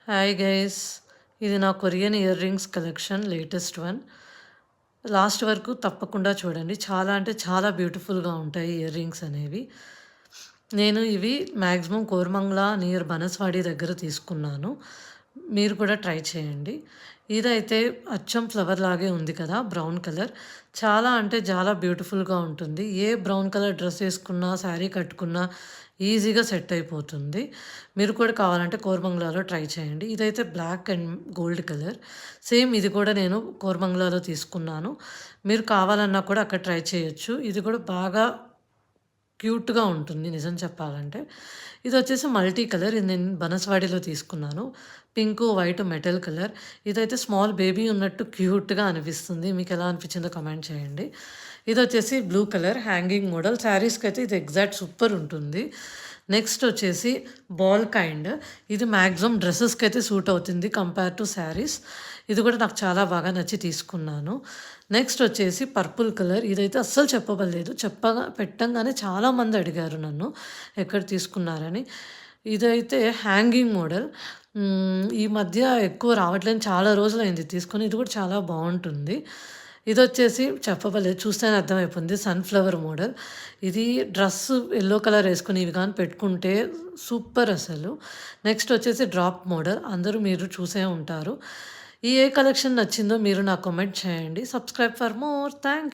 Hi guys, ఇది నా Korean ear rings collection latest one. Last వరకు తప్పకుండా చూడండి. చాలా అంటే చాలా బ్యూటిఫుల్గా ఉంటాయి ఇయర్ రింగ్స్ అనేవి. నేను ఇవి మ్యాక్సిమం కోరమంగళ నియర్ బనస్వాడి దగ్గర తీసుకున్నాను. మీరు కూడా ట్రై చేయండి. ఇదైతే అచ్చం ఫ్లవర్ లాగే ఉంది కదా, బ్రౌన్ కలర్. చాలా అంటే చాలా బ్యూటిఫుల్గా ఉంటుంది. ఏ బ్రౌన్ కలర్ డ్రెస్ వేసుకున్నా, శారీ కట్టుకున్నా ఈజీగా సెట్ అయిపోతుంది. మీరు కూడా కావాలంటే కోరమంగళలో ట్రై చేయండి. ఇదైతే black and gold colour. Same ఇది కూడా నేను కోరమంగళలో తీసుకున్నాను. మీరు కావాలన్నా కూడా అక్కడ ట్రై చేయొచ్చు. ఇది కూడా బాగా క్యూట్‌గా ఉంటుంది నిజం చెప్పాలంటే. ఇదొచ్చేసి మల్టీ కలర్. ఇది నేను బనస్వాడిలో తీసుకున్నాను. Pink, white metal colour. ఇదైతే స్మాల్ బేబీ ఉన్నట్టు క్యూట్‌గా అనిపిస్తుంది. మీకెలా అనిపించిందో కామెంట్ చేయండి. ఇదొచ్చేసి బ్లూ కలర్ హ్యాంగింగ్ మోడల్. శారీస్‌కైతే ఇది ఎగ్జాక్ట్ సూపర్ ఉంటుంది. నెక్స్ట్ వచ్చేసి బాల్ కైండ్. ఇది మ్యాక్సిమం డ్రెస్సెస్‌కైతే సూట్ అవుతుంది కంపేర్ టు శారీస్. ఇది కూడా నాకు చాలా బాగా నచ్చి తీసుకున్నాను. నెక్స్ట్ వచ్చేసి పర్పుల్ కలర్. ఇదైతే అస్సలు చెప్పబడలేదు. పెట్టంగానే చాలామంది అడిగారు నన్ను ఎక్కడ తీసుకున్నారని. ఇదైతే హ్యాంగింగ్ మోడల్. ఈ మధ్య ఎక్కువ రావట్లేదు. చాలా రోజులైంది తీసుకొని. ఇది కూడా చాలా బాగుంటుంది. ఇదొచ్చేసి చెప్పబడలేదు, చూస్తేనే అర్థమైపోయింది. Sunflower model. ఇది డ్రెస్సు యెల్లో కలర్ వేసుకొని ఇవి గాని పెట్టుకుంటే సూపర్ అసలు. నెక్స్ట్ వచ్చేసి డ్రాప్ మోడల్. అందరూ మీరు చూసే ఉంటారు. ఏ కలెక్షన్ నచ్చిందో మీరు నాకు కామెంట్ చేయండి. Subscribe for more. థాంక్